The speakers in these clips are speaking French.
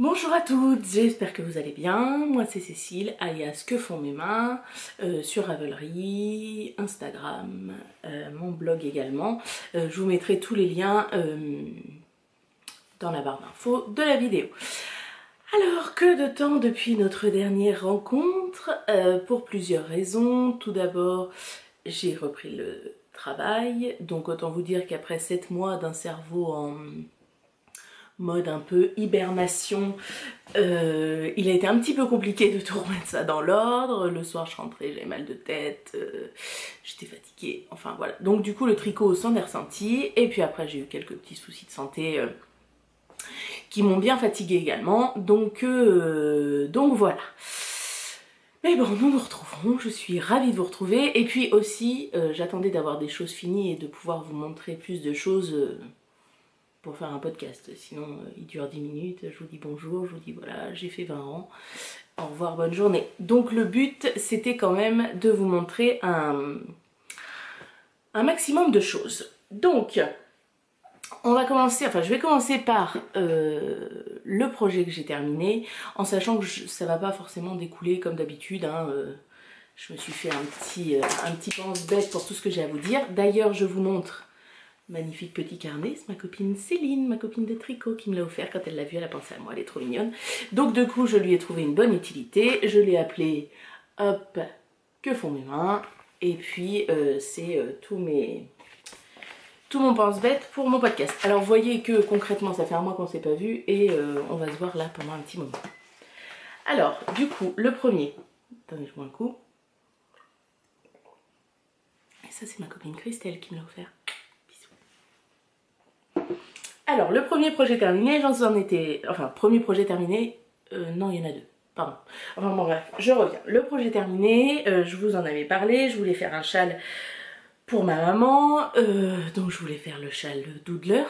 Bonjour à toutes, j'espère que vous allez bien. Moi c'est Cécile, alias Que font mes mains, sur Ravelry, Instagram, mon blog également. Je vous mettrai tous les liens dans la barre d'infos de la vidéo. Alors, que de temps depuis notre dernière rencontre, pour plusieurs raisons. Tout d'abord, j'ai repris le travail, donc autant vous dire qu'après 7 mois d'un cerveau en mode un peu hibernation, il a été un petit peu compliqué de tout remettre ça dans l'ordre. Le soir je rentrais, j'avais mal de tête, j'étais fatiguée, enfin voilà. Donc du coup le tricot s'en est ressenti, et puis après j'ai eu quelques petits soucis de santé qui m'ont bien fatiguée également, donc voilà. Mais bon, nous nous retrouvons, je suis ravie de vous retrouver, et puis aussi j'attendais d'avoir des choses finies et de pouvoir vous montrer plus de choses pour faire un podcast, sinon il dure 10 minutes, je vous dis bonjour, je vous dis voilà, j'ai fait 20 ans, au revoir, bonne journée. Donc le but, c'était quand même de vous montrer un maximum de choses. Donc, on va commencer, enfin je vais commencer par le projet que j'ai terminé, en sachant que ça va pas forcément découler comme d'habitude, hein, je me suis fait un petit pense-bête pour tout ce que j'ai à vous dire. D'ailleurs, je vous montre magnifique petit carnet, c'est ma copine Céline, ma copine de tricot qui me l'a offert. Quand elle l'a vu, elle a pensé à moi, elle est trop mignonne. Donc du coup, je lui ai trouvé une bonne utilité, je l'ai appelé hop, que font mes mains, et puis c'est tout mon pense-bête pour mon podcast. Alors vous voyez que concrètement, ça fait un mois qu'on ne s'est pas vu, et on va se voir là pendant un petit moment. Alors, du coup, le premier, attendez, je bois un coup. Et ça, c'est ma copine Christelle qui me l'a offert. Alors, le premier projet terminé, j'en étais... Enfin, premier projet terminé... non, il y en a deux. Pardon. Enfin bon, bref, je reviens. Le projet terminé, je vous en avais parlé, je voulais faire un châle pour ma maman. Donc, je voulais faire le châle Doodler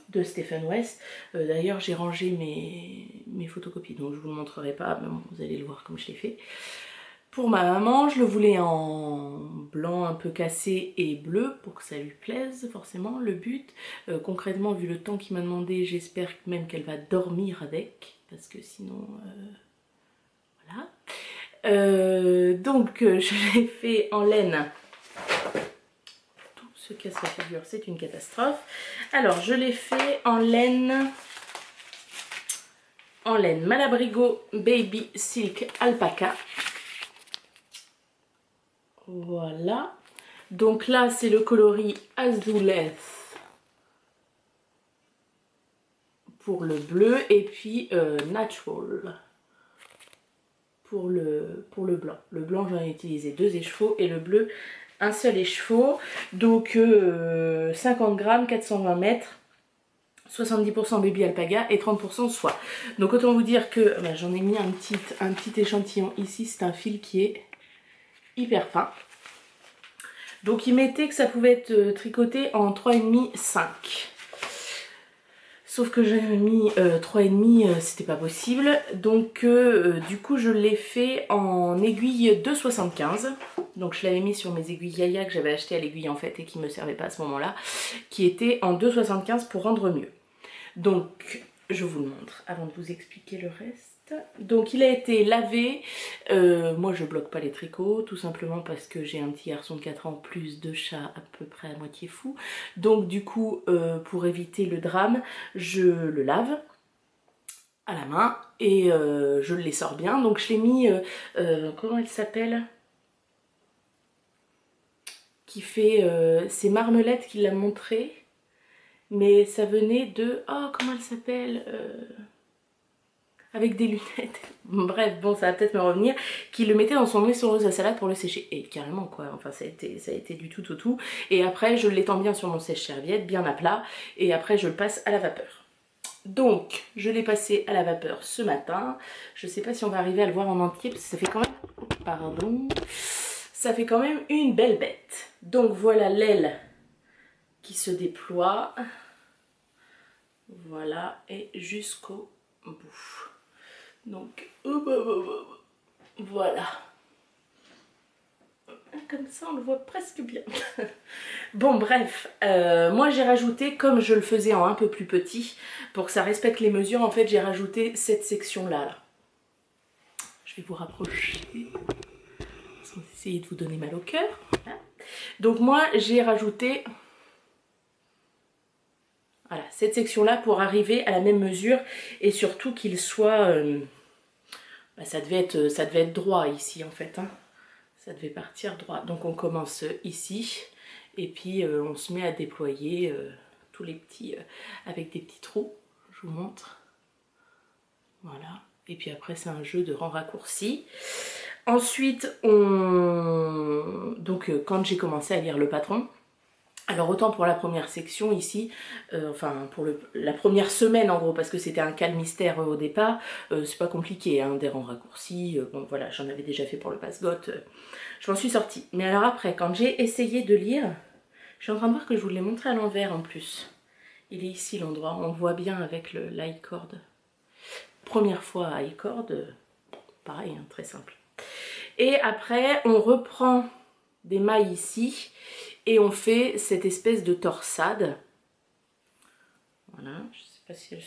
de Stephen West. D'ailleurs, j'ai rangé mes photocopies, donc je vous le montrerai pas, mais bon, vous allez le voir comme je l'ai fait. Pour ma maman, je le voulais en blanc un peu cassé et bleu pour que ça lui plaise, forcément, le but. Concrètement, vu le temps qu'il m'a demandé, j'espère même qu'elle va dormir avec, parce que sinon, voilà. Donc, je l'ai fait en laine. Tout se casse la figure, c'est une catastrophe. Alors, je l'ai fait en laine Malabrigo Baby Silk Alpaca. Voilà. Donc là, c'est le coloris Azulez pour le bleu, et puis Natural pour le blanc. Le blanc, j'en ai utilisé 2 écheveaux, et le bleu, un seul écheveau. Donc 50 grammes, 420 mètres, 70% baby alpaga et 30% soie. Donc autant vous dire que j'en ai mis un petit échantillon ici. C'est un fil qui est hyper fin. Donc il mettait que ça pouvait être tricoté en 3,5-5. Sauf que j'avais mis 3,5, c'était pas possible. Donc du coup je l'ai fait en aiguille 2,75. Donc je l'avais mis sur mes aiguilles Yaya que j'avais acheté à l'aiguille en fait et qui me servaient pas à ce moment-là, qui était en 2,75 pour rendre mieux. Donc je vous le montre avant de vous expliquer le reste. Donc il a été lavé. Moi je bloque pas les tricots, tout simplement parce que j'ai un petit garçon de 4 ans plus 2 chats à peu près à moitié fou. Donc du coup pour éviter le drame, je le lave à la main et je les sors bien. Donc je l'ai mis, comment elle s'appelle, qui fait, c'est Marmelette qui l'a montré, mais ça venait de, oh comment elle s'appelle, avec des lunettes, bref, bon ça va peut-être me revenir, qui le mettait dans son essoreuse à salade pour le sécher, et carrément quoi, enfin ça a été du tout, et après je l'étends bien sur mon sèche-serviette, bien à plat, et après je le passe à la vapeur. Donc je l'ai passé à la vapeur ce matin, je sais pas si on va arriver à le voir en entier, parce que ça fait quand même, pardon, ça fait quand même une belle bête. Donc voilà l'aile qui se déploie, voilà, et jusqu'au bout. Donc, voilà. Comme ça on le voit presque bien. Bon bref, moi j'ai rajouté, comme je le faisais en un peu plus petit, pour que ça respecte les mesures, en fait j'ai rajouté cette section là. Je vais vous rapprocher, sans essayer de vous donner mal au cœur. Voilà. Donc moi j'ai rajouté, voilà, cette section là pour arriver à la même mesure et surtout qu'il soit, bah, ça devait être droit ici en fait, hein. Ça devait partir droit. Donc on commence ici et puis on se met à déployer tous les petits avec des petits trous. Je vous montre. Voilà. Et puis après c'est un jeu de rangs raccourcis. Ensuite donc quand j'ai commencé à lire le patron, alors autant pour la première section ici, enfin pour la première semaine en gros, parce que c'était un cas mystère au départ, c'est pas compliqué, hein, des rangs raccourcis, bon voilà, j'en avais déjà fait pour le passe-goth, je m'en suis sortie. Mais alors après, quand j'ai essayé de lire, je suis en train de voir que je vous l'ai montré à l'envers en plus. Il est ici l'endroit, on voit bien avec l'iCord. Première fois iCord, pareil, hein, très simple. Et après, on reprend des mailles ici et on fait cette espèce de torsade. Voilà, je ne sais pas si elle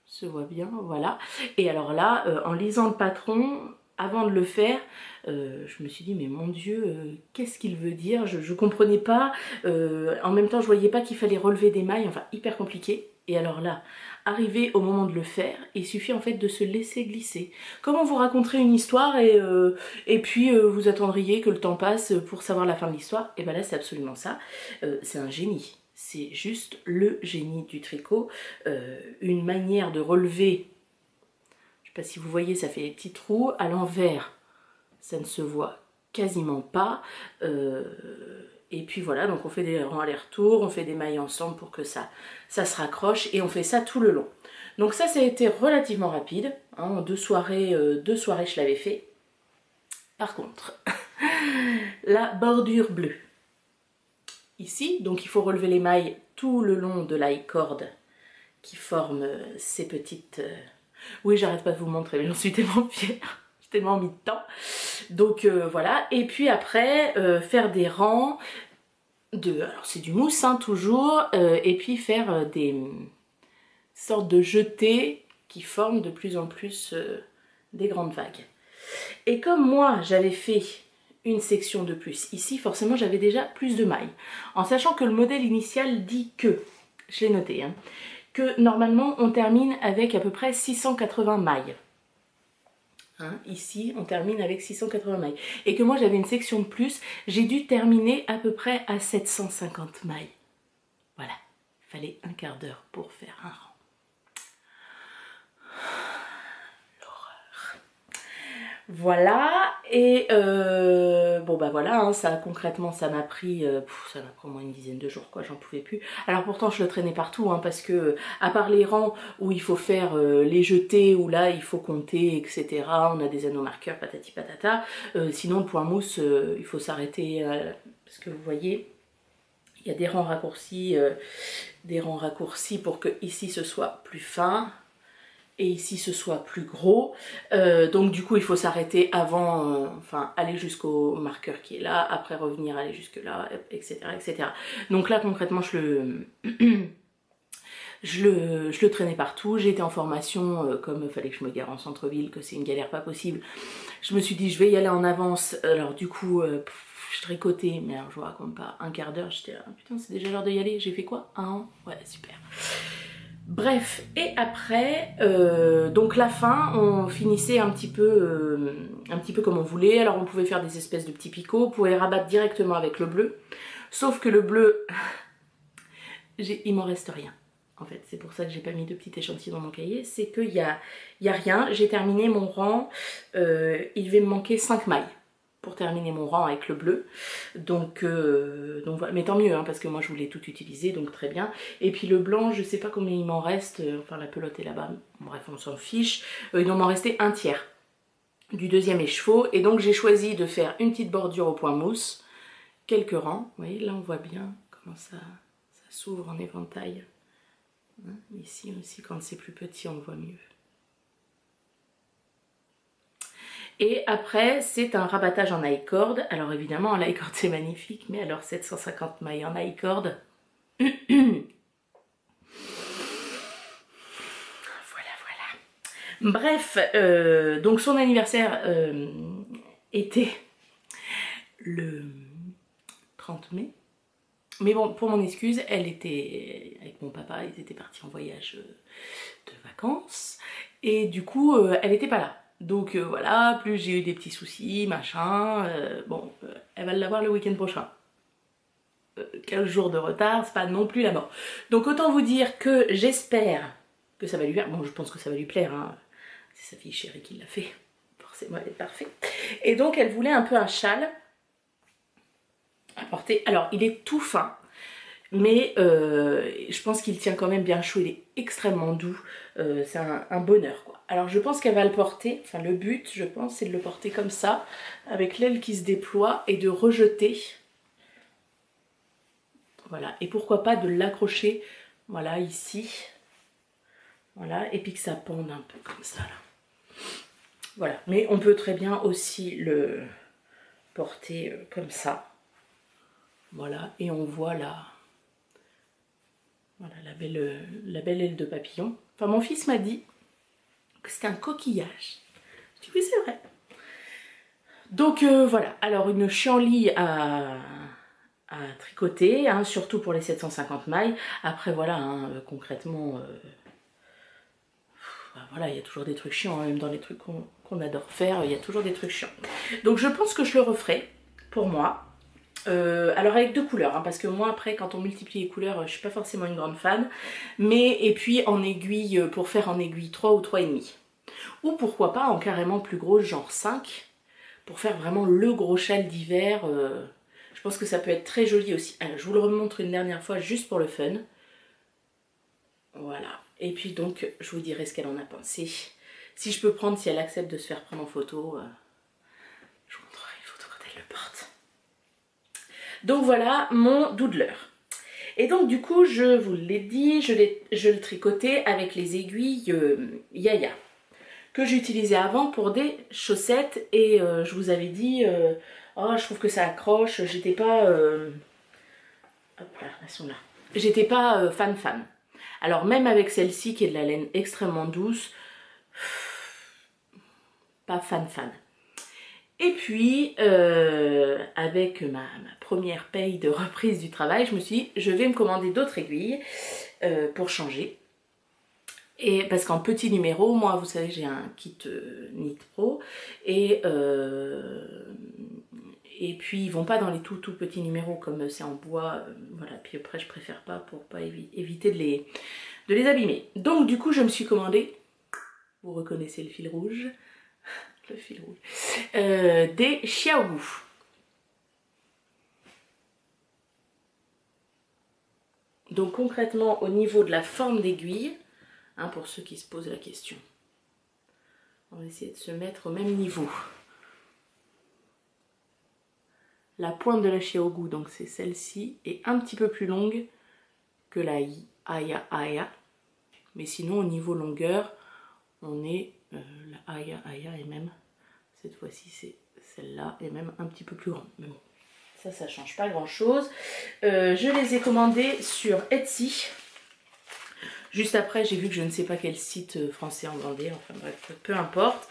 se voit bien, voilà. Et alors là, en lisant le patron, avant de le faire, je me suis dit mais mon Dieu, qu'est-ce qu'il veut dire? Je comprenais pas, en même temps je voyais pas qu'il fallait relever des mailles, enfin hyper compliqué. Et alors là, arrivé au moment de le faire, il suffit en fait de se laisser glisser. Comme on vous raconterait une histoire et puis vous attendriez que le temps passe pour savoir la fin de l'histoire, et ben là c'est absolument ça, c'est un génie. C'est juste le génie du tricot, une manière de relever, je ne sais pas si vous voyez, ça fait des petits trous, à l'envers, ça ne se voit quasiment pas, et puis voilà, donc on fait des rangs aller-retour, on fait des mailles ensemble pour que ça se raccroche, et on fait ça tout le long. Donc ça a été relativement rapide, hein, en deux soirées je l'avais fait. Par contre, la bordure bleue, ici, donc il faut relever les mailles tout le long de l'iCord qui forment ces petites... Oui, j'arrête pas de vous montrer, mais j'en suis tellement fière, j'ai tellement mis de temps. Donc voilà, et puis après, faire des rangs de... Alors c'est du mousse, hein, toujours, et puis faire des sortes de jetés qui forment de plus en plus des grandes vagues. Et comme moi, j'avais fait une section de plus ici, forcément j'avais déjà plus de mailles. En sachant que le modèle initial dit que, je l'ai noté, hein, que normalement on termine avec à peu près 680 mailles. Hein, ici on termine avec 680 mailles. Et que moi j'avais une section de plus, j'ai dû terminer à peu près à 750 mailles. Voilà, il fallait un quart d'heure pour faire un rang. Voilà, et bon bah voilà, hein, ça concrètement ça m'a pris au moins une dizaine de jours, quoi, j'en pouvais plus. Alors pourtant je le traînais partout, hein, parce que à part les rangs où il faut faire les jetés, où là il faut compter, etc. On a des anneaux marqueurs, patati patata. Sinon le point mousse, il faut s'arrêter, parce que vous voyez, il y a des rangs raccourcis pour que ici ce soit plus fin. Et ici ce soit plus gros, donc du coup il faut s'arrêter avant, enfin aller jusqu'au marqueur qui est là, après revenir aller jusque là, etc., etc. Donc là concrètement je le traînais partout. J'ai été en formation, comme il fallait que je me gare en centre-ville, que c'est une galère pas possible, je me suis dit je vais y aller en avance. Alors du coup je tricotais, mais alors je vous raconte pas, un quart d'heure, j'étais là, putain c'est déjà l'heure d'y aller, j'ai fait quoi? Ouais, super. Bref, et après, donc la fin, on finissait un petit peu comme on voulait. Alors on pouvait faire des espèces de petits picots, on pouvait rabattre directement avec le bleu. Sauf que le bleu, il m'en reste rien. En fait, c'est pour ça que j'ai pas mis de petit échantillon dans mon cahier. C'est qu'il y a rien, j'ai terminé mon rang, il va me manquer 5 mailles pour terminer mon rang avec le bleu, donc voilà, mais tant mieux, hein, parce que moi je voulais tout utiliser, donc très bien. Et puis le blanc, je sais pas combien il m'en reste, enfin la pelote est là-bas, bref on s'en fiche, il doit m'en rester un tiers du deuxième écheveau, et donc j'ai choisi de faire une petite bordure au point mousse, quelques rangs, vous voyez là on voit bien comment ça s'ouvre en éventail, hein, ici aussi quand c'est plus petit on le voit mieux. Et après, c'est un rabattage en I-cord. Alors évidemment, en I-cord, c'est magnifique, mais alors 750 mailles en I-cord. Voilà, voilà. Bref, donc son anniversaire était le 30 mai. Mais bon, pour mon excuse, elle était avec mon papa, ils étaient partis en voyage de vacances. Et du coup, elle n'était pas là. Donc voilà, plus j'ai eu des petits soucis, machin. Bon, elle va l'avoir le week-end prochain. 15 jours de retard, c'est pas non plus la mort. Donc autant vous dire que j'espère que ça va lui plaire. Bon, je pense que ça va lui plaire, hein. C'est sa fille chérie qui l'a fait. Forcément, elle est parfaite. Et donc, elle voulait un peu un châle à porter. Alors, il est tout fin, mais je pense qu'il tient quand même bien chaud. Il est extrêmement doux. C'est un bonheur, quoi. Alors, je pense qu'elle va le porter. Enfin, le but, je pense, c'est de le porter comme ça, avec l'aile qui se déploie et de rejeter. Voilà. Et pourquoi pas de l'accrocher, voilà, ici. Voilà. Et puis que ça pende un peu comme ça, là. Voilà. Mais on peut très bien aussi le porter comme ça. Voilà. Et on voit là. Voilà, la belle aile de papillon. Enfin, mon fils m'a dit que c'était un coquillage. Je dis oui, c'est vrai. Donc voilà, alors une chienlit à tricoter, hein, surtout pour les 750 mailles. Après voilà, hein, concrètement, bah, voilà, il y a toujours des trucs chiants, hein, même dans les trucs qu'on adore faire, il y a toujours des trucs chiants. Donc je pense que je le referai pour moi. Alors avec deux couleurs, hein, parce que moi après quand on multiplie les couleurs, je suis pas forcément une grande fan. Mais et puis en aiguille, pour faire en aiguille 3 ou 3,5. Ou pourquoi pas en carrément plus gros, genre 5. Pour faire vraiment le gros châle d'hiver. Je pense que ça peut être très joli aussi. Alors, je vous le remontre une dernière fois juste pour le fun. Voilà. Et puis donc, je vous dirai ce qu'elle en a pensé. Si je peux prendre, si elle accepte de se faire prendre en photo, je vous montrerai une photo quand elle le porte. Donc voilà mon doodler. Et donc du coup, je vous l'ai dit, je le tricotais avec les aiguilles Yaya, que j'utilisais avant pour des chaussettes. Et je vous avais dit, oh je trouve que ça accroche, j'étais pas... hop là, elles sont là. J'étais pas fan. Alors même avec celle-ci qui est de la laine extrêmement douce, pas fan. Et puis, avec ma première paye de reprise du travail, je me suis dit, je vais me commander d'autres aiguilles pour changer. Et parce qu'en petit numéro, moi, vous savez, j'ai un kit Knit Pro. Et puis, ils vont pas dans les tout petits numéros comme c'est en bois. Voilà, puis après, je préfère pas pour pas éviter de les abîmer. Donc, du coup, je me suis commandé, vous reconnaissez le fil rouge, le fil rouge, des Xiaogu. Donc concrètement au niveau de la forme d'aiguille, hein, pour ceux qui se posent la question, on va essayer de se mettre au même niveau. La pointe de la Xiaogu, donc c'est celle-ci, est un petit peu plus longue que la Aya. Mais sinon au niveau longueur, on est la Aya et même, cette fois-ci c'est celle-là, et même un petit peu plus grande. Mais bon, ça change pas grand-chose. Je les ai commandés sur Etsy. Juste après, j'ai vu que je ne sais pas quel site français en vendait, enfin bref, peu importe.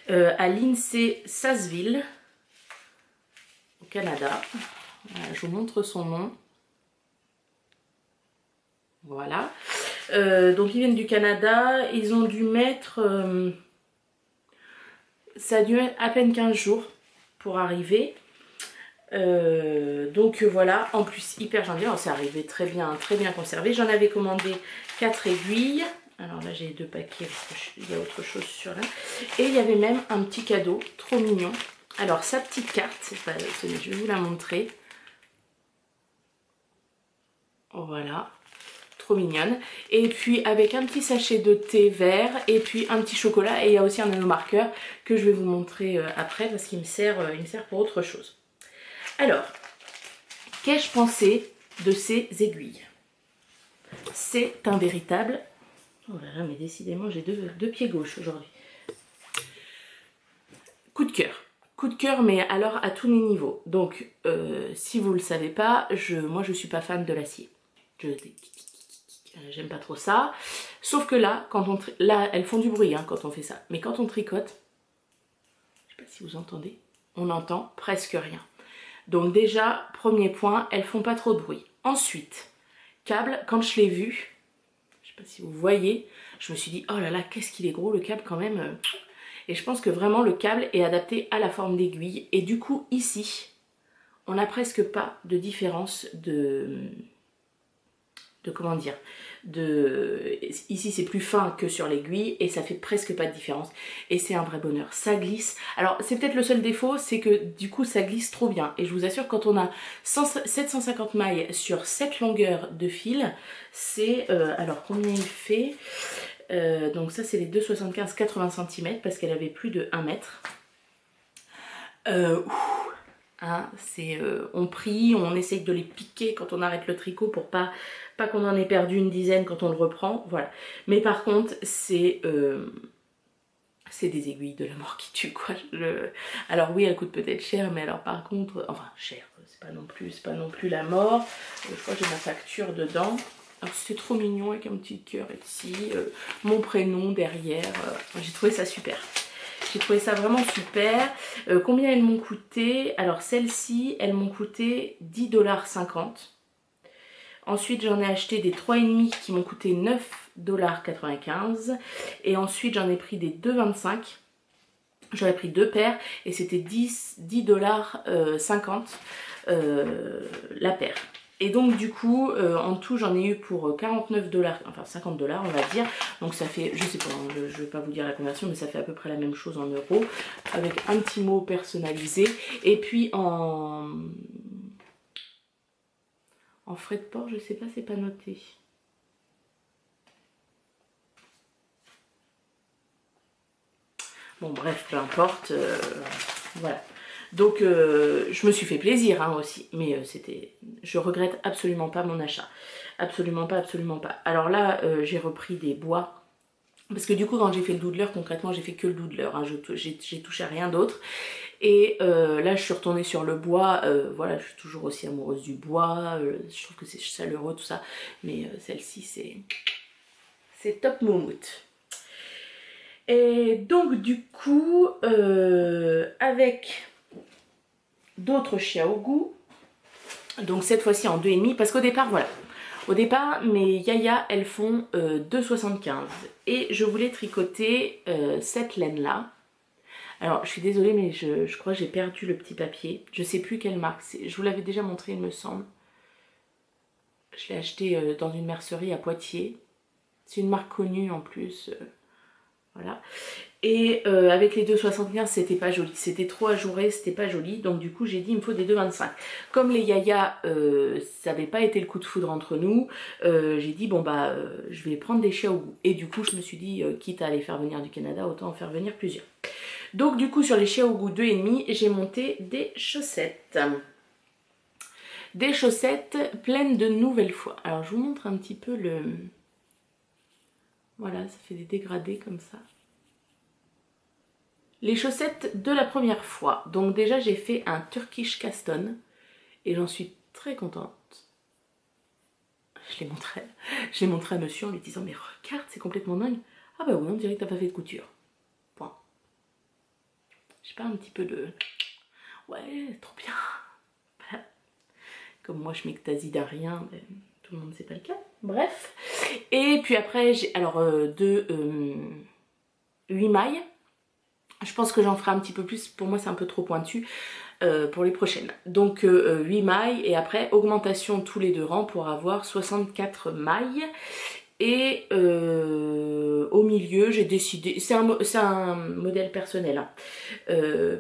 À l'INSEE Sassville, au Canada. Voilà, je vous montre son nom. Voilà. Donc ils viennent du Canada. Ils ont dû mettre... ça a dû mettre à peine 15 jours pour arriver. Donc voilà, en plus hyper gentil, c'est arrivé très bien conservé. J'en avais commandé 4 aiguilles. Alors là j'ai 2 paquets parce qu'il y a autre chose sur là. Et il y avait même un petit cadeau, trop mignon. Alors sa petite carte, tenez, je vais vous la montrer. Voilà, trop mignonne. Et puis avec un petit sachet de thé vert et puis un petit chocolat. Et il y a aussi un nano marqueur que je vais vous montrer après parce qu'il me sert pour autre chose. Alors, qu'ai-je pensé de ces aiguilles? C'est un véritable... Oh là là, mais décidément, j'ai deux pieds gauches aujourd'hui. coup de cœur. Coup de cœur, mais alors à tous les niveaux. Donc, si vous le savez pas, moi je suis pas fan de l'acier. J'aime pas trop ça. Sauf que là, là, elles font du bruit hein, quand on fait ça. Mais quand on tricote, je sais pas si vous entendez, on n'entend presque rien. Donc déjà, premier point, elles font pas trop de bruit. Ensuite, câble, quand je l'ai vu, je sais pas si vous voyez, je me suis dit, oh là là, qu'est-ce qu'il est gros le câble quand même. Et je pense que vraiment le câble est adapté à la forme d'aiguille. Et du coup, ici, on n'a presque pas de différence de comment dire, ici c'est plus fin que sur l'aiguille et ça fait presque pas de différence et c'est un vrai bonheur, ça glisse. Alors c'est peut-être le seul défaut, c'est que du coup ça glisse trop bien et je vous assure quand on a 750 mailles sur cette longueur de fil, c'est alors combien il fait, donc ça c'est les 2,75 80 cm parce qu'elle avait plus de 1 mètre. Hein, on prie, on essaye de les piquer quand on arrête le tricot pour pas qu'on en ait perdu une dizaine quand on le reprend, voilà. Mais par contre, c'est des aiguilles de la mort qui tuent, quoi. Alors oui, elles coûtent peut-être cher, mais alors par contre, enfin cher, c'est pas non plus la mort. Je crois que j'ai ma facture dedans. Alors c'est trop mignon avec un petit cœur ici, mon prénom derrière, j'ai trouvé ça super. J'ai trouvé ça vraiment super. Combien elles m'ont coûté? Alors celles-ci, elles m'ont coûté 10,50 $. Ensuite, j'en ai acheté des 3,5 qui m'ont coûté 9,95 $. Et ensuite, j'en ai pris des 2,25 $. J'en ai pris deux paires et c'était 10,50 $ la paire. Et donc du coup, en tout, j'en ai eu pour 49 $, enfin 50 $ on va dire. Donc ça fait, je sais pas, je vais pas vous dire la conversion, mais ça fait à peu près la même chose en euros. Avec un petit mot personnalisé. Et puis en frais de port, je sais pas, c'est pas noté. Bon bref, peu importe, voilà. Donc je me suis fait plaisir hein, aussi, mais je regrette absolument pas mon achat. Absolument pas, absolument pas. Alors là, j'ai repris des bois. Parce que du coup, quand j'ai fait le doodler, concrètement, j'ai fait que le doodler. Hein, j'ai touché à rien d'autre. Et là, je suis retournée sur le bois. Voilà, je suis toujours aussi amoureuse du bois. Je trouve que c'est chaleureux, tout ça. Mais celle-ci, c'est top moumoute. Et donc, du coup, avec d'autres Xiaogu, donc cette fois-ci en 2,5, parce qu'au départ, voilà. Au départ, mes Yaya, elles font 2,75 et je voulais tricoter cette laine-là. Alors, je suis désolée, mais je crois que j'ai perdu le petit papier. Je sais plus quelle marque c'est. Je vous l'avais déjà montré, il me semble. Je l'ai acheté dans une mercerie à Poitiers. C'est une marque connue en plus. Voilà. Et avec les 2,75 c'était pas joli, c'était trop ajouré, c'était pas joli, donc du coup j'ai dit il me faut des 2,25. Comme les Yaya ça n'avait pas été le coup de foudre entre nous, j'ai dit bon bah je vais prendre des Xiaogu. Et du coup je me suis dit quitte à les faire venir du Canada, autant en faire venir plusieurs. Donc du coup sur les Xiaogu 2,5 j'ai monté des chaussettes. Des chaussettes pleines de nouvelles fois. Alors je vous montre un petit peu le... Voilà, ça fait des dégradés comme ça. Les chaussettes de la première fois. Donc déjà j'ai fait un Turkish Caston et j'en suis très contente. Je l'ai montré à monsieur en lui disant mais regarde c'est complètement dingue. Ah bah oui on dirait que t'as pas fait de couture. Point. J'ai pas un petit peu de... Ouais trop bien. Voilà. Comme moi je m'extasie d'un rien, mais tout le monde c'est pas le cas. Bref. Et puis après j'ai alors 8 mailles. Je pense que j'en ferai un petit peu plus, pour moi c'est un peu trop pointu pour les prochaines. Donc 8 mailles et après augmentation tous les deux rangs pour avoir 64 mailles. Et au milieu j'ai décidé, c'est un modèle personnel, hein,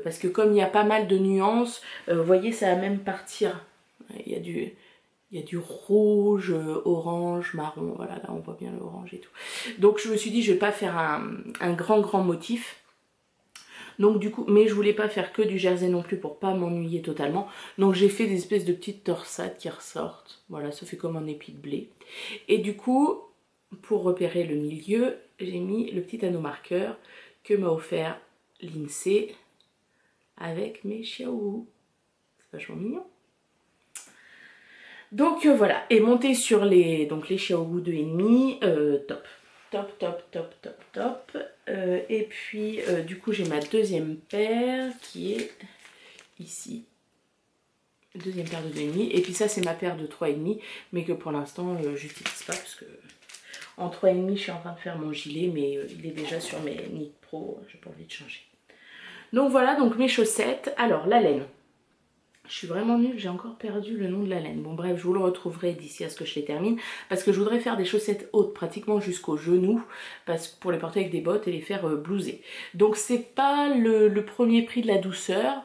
parce que comme il y a pas mal de nuances, vous voyez ça va même partir, il y a du rouge, orange, marron, voilà là on voit bien le orange et tout. Donc je me suis dit je vais pas faire un grand motif. Donc du coup, mais je voulais pas faire que du jersey non plus pour pas m'ennuyer totalement. Donc j'ai fait des espèces de petites torsades qui ressortent. Voilà, ça fait comme un épi de blé. Et du coup, pour repérer le milieu, j'ai mis le petit anneau marqueur que m'a offert l'INSEE. avec mes Xiaowu. C'est vachement mignon. Donc voilà, et monter sur les Xiaowu 2,5, top. Top, top, top, top, top. Et puis du coup j'ai ma deuxième paire qui est ici. Deuxième paire de 2,5. Et puis ça c'est ma paire de 3,5, mais que pour l'instant j'utilise pas parce que en 3,5 je suis en train de faire mon gilet, mais il est déjà sur mes Knit Pro, j'ai pas envie de changer. Donc voilà, donc mes chaussettes. Alors la laine. Je suis vraiment nulle, j'ai encore perdu le nom de la laine. Bon bref, je vous le retrouverai d'ici à ce que je les termine. Parce que je voudrais faire des chaussettes hautes, pratiquement jusqu'au genou. Parce que pour les porter avec des bottes et les faire blouser. Donc c'est pas le premier prix de la douceur.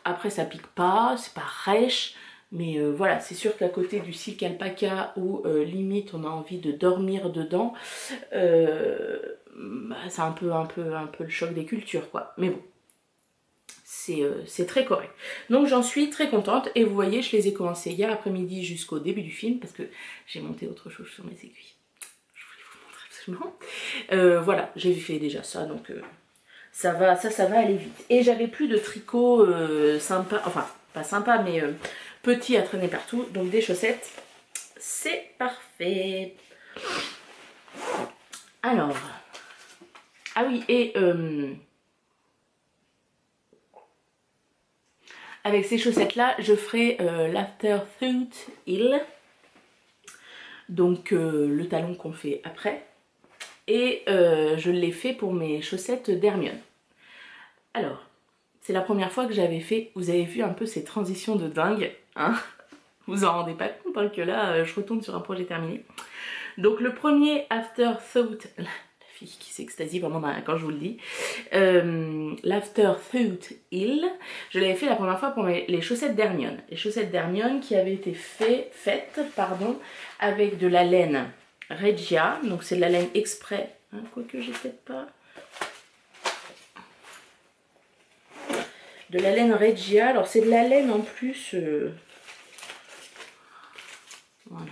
Après ça pique pas, c'est pas rêche. Mais voilà, c'est sûr qu'à côté du silk alpaca où limite on a envie de dormir dedans, bah, c'est un peu le choc des cultures quoi. Mais bon. C'est très correct. Donc j'en suis très contente et vous voyez, je les ai commencés hier après-midi jusqu'au début du film parce que j'ai monté autre chose sur mes aiguilles. Je voulais vous montrer absolument. Voilà, j'ai fait déjà ça donc ça va aller vite. Et j'avais plus de tricot sympa, enfin pas sympa mais petit à traîner partout, donc des chaussettes, c'est parfait. Alors, ah oui et avec ces chaussettes-là, je ferai l'Afterthought Heel, donc le talon qu'on fait après. Et je l'ai fait pour mes chaussettes d'Hermione. Alors, c'est la première fois que j'avais fait, vous avez vu un peu ces transitions de dingue, hein? Vous en rendez pas compte hein, que là, je retourne sur un projet terminé. Donc le premier Afterthought, qui s'extasie vraiment quand je vous le dis. L'Afterthought Heel, je l'avais fait la première fois pour les chaussettes d'Hermione. Les chaussettes d'Hermione qui avaient été faites avec de la laine Regia, donc c'est de la laine exprès, hein, quoique j'ai peut-être pas. De la laine Regia, alors c'est de la laine en plus, voilà.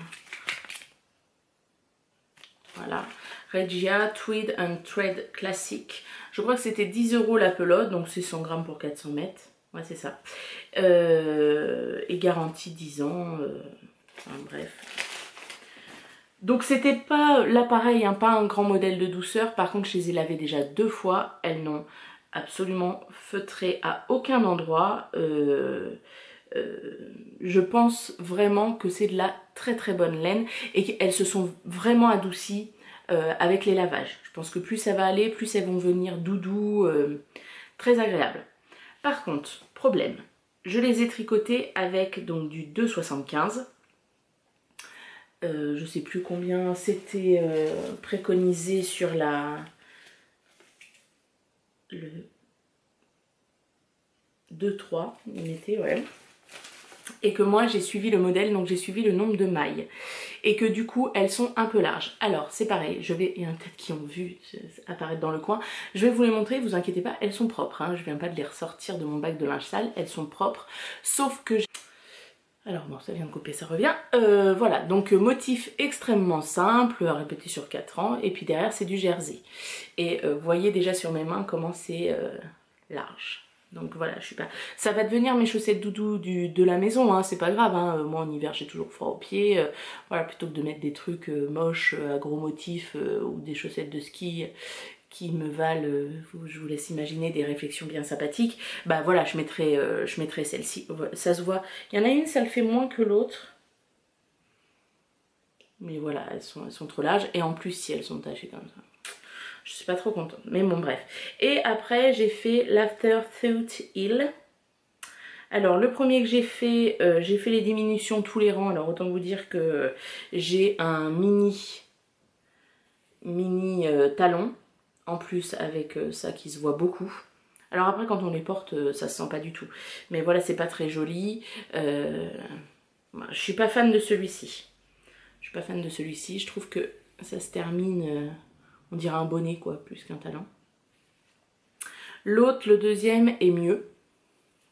Voilà. Regia Tweed and Thread Classic. Je crois que c'était 10 € la pelote, donc c'est 100 grammes pour 400 mètres. Ouais, c'est ça. Et garantie 10 ans. Enfin, bref. Donc c'était pas l'appareil, hein, pas un grand modèle de douceur. Par contre, je les ai lavées déjà 2 fois. Elles n'ont absolument feutré à aucun endroit. Je pense vraiment que c'est de la très très bonne laine et qu'elles se sont vraiment adoucies avec les lavages. Je pense que plus ça va aller, plus elles vont venir doudou, très agréable. Par contre, problème, je les ai tricotées avec donc du 2,75. Je sais plus combien c'était préconisé sur le 2,3, on était, ouais. Et que moi j'ai suivi le modèle, donc j'ai suivi le nombre de mailles. Et que du coup elles sont un peu larges. Alors c'est pareil, il y en a peut-être qui ont vu apparaître dans le coin. Je vais vous les montrer, vous inquiétez pas, elles sont propres. Hein. Je viens pas de les ressortir de mon bac de linge sale, elles sont propres. Sauf que... Alors bon, ça vient de couper, ça revient. Voilà, donc motif extrêmement simple, répété sur 4 ans. Et puis derrière c'est du jersey. Et vous voyez déjà sur mes mains comment c'est large. Donc voilà, je suis pas... Ça va devenir mes chaussettes doudou de la maison, hein, c'est pas grave. Hein. Moi en hiver j'ai toujours froid aux pieds. Voilà, plutôt que de mettre des trucs moches à gros motifs ou des chaussettes de ski qui me valent, je vous laisse imaginer des réflexions bien sympathiques. Bah voilà, je mettrai celle-ci. Ça se voit. Il y en a une, ça le fait moins que l'autre. Mais voilà, elles sont trop larges. Et en plus, si elles sont tachées comme ça. Je suis pas trop contente, mais bon bref. Et après j'ai fait l'Afterthought Heel. Alors le premier que j'ai fait les diminutions tous les rangs. Alors autant vous dire que j'ai un mini talon. En plus avec ça qui se voit beaucoup. Alors après quand on les porte ça se sent pas du tout. Mais voilà, c'est pas très joli. Je suis pas fan de celui-ci. Je suis pas fan de celui-ci. Je trouve que ça se termine... on dirait un bonnet quoi, plus qu'un talon. L'autre, le deuxième, est mieux.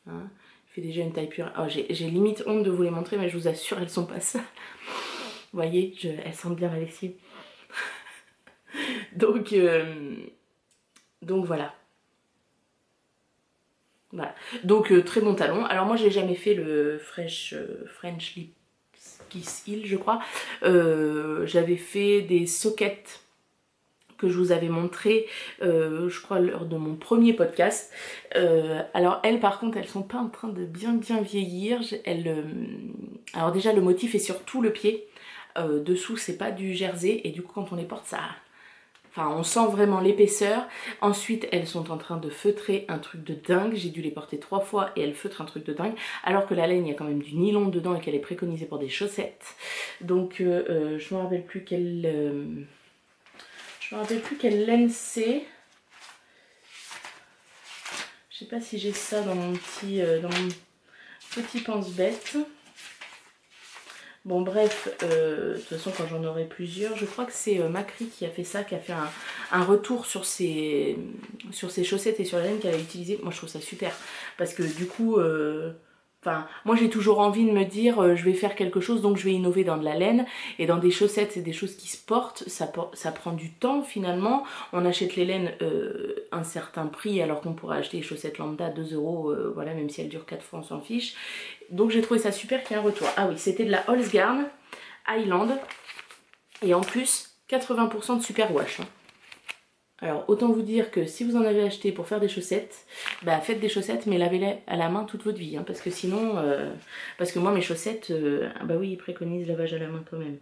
Hein, il fait déjà une taille pure. Oh, j'ai limite honte de vous les montrer, mais je vous assure, elles sont pas ça. Vous voyez, elles sentent bien la lessive. donc voilà. Voilà, donc très bon talon. Alors moi j'ai jamais fait le French Lip Kiss Heel je crois. J'avais fait des sockets que je vous avais montré je crois lors de mon premier podcast. Alors elles par contre elles sont pas en train de bien vieillir. Alors déjà le motif est sur tout le pied. Dessous c'est pas du jersey et du coup quand on les porte ça... Enfin, on sent vraiment l'épaisseur. Ensuite, elles sont en train de feutrer un truc de dingue. J'ai dû les porter 3 fois et elles feutrent un truc de dingue. Alors que la laine, il y a quand même du nylon dedans et qu'elle est préconisée pour des chaussettes. Donc, je me rappelle plus quelle... je me rappelle plus quelle laine c'est. Je sais pas si j'ai ça dans mon petit pense-bête. Bon bref, de toute façon quand j'en aurai plusieurs, je crois que c'est Macri qui a fait ça, qui a fait un retour sur ses chaussettes et sur la laine qu'elle a utilisée. Moi je trouve ça super, parce que du coup, enfin, moi j'ai toujours envie de me dire je vais faire quelque chose donc je vais innover dans de la laine et dans des chaussettes c'est des choses qui se portent, ça prend du temps finalement. On achète les laines un certain prix alors qu'on pourrait acheter les chaussettes lambda 2 euros, voilà, même si elles durent 4 fois on s'en fiche. Donc j'ai trouvé ça super qu'il y ait un retour. Ah oui, c'était de la Holzgarn Highland et en plus 80% de superwash. Alors autant vous dire que si vous en avez acheté pour faire des chaussettes, bah faites des chaussettes mais lavez-les à la main toute votre vie, hein, parce que sinon, parce que moi mes chaussettes, bah oui ils préconisent lavage à la main quand même.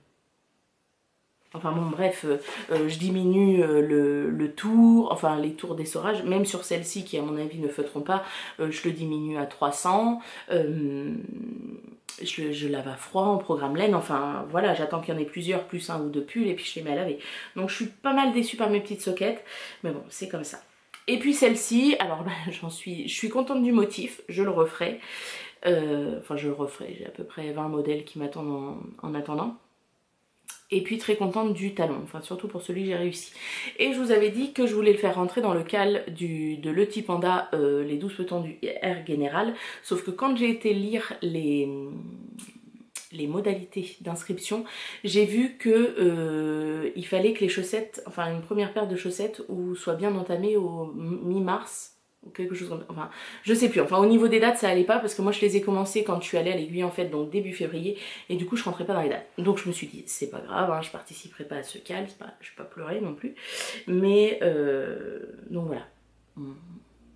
Enfin bon bref, je diminue le tour, enfin les tours d'essorage, même sur celles-ci qui à mon avis ne feutreront pas, je le diminue à 300, je lave à froid en programme laine, enfin voilà, j'attends qu'il y en ait plusieurs, plus un ou deux pulls et puis je les mets à laver. Donc je suis pas mal déçue par mes petites soquettes, mais bon c'est comme ça. Et puis celle-ci, alors bah, je suis contente du motif, je le referai, enfin je le referai, j'ai à peu près 20 modèles qui m'attendent en attendant. Et puis très contente du talon, enfin surtout pour celui que j'ai réussi. Et je vous avais dit que je voulais le faire rentrer dans le cal de Le Petit Panda, les 12 petons du Air Général. Sauf que quand j'ai été lire les modalités d'inscription, j'ai vu que il fallait que les chaussettes, enfin une première paire de chaussettes soit bien entamée au mi-mars. Ou quelque chose comme ça, enfin je sais plus, enfin au niveau des dates ça allait pas parce que moi je les ai commencées quand je suis allée à l'Aiguille en fait, donc début février, et du coup je rentrais pas dans les dates, donc je me suis dit c'est pas grave, hein, je participerai pas à ce cal, je vais pas pleurer non plus, mais donc voilà,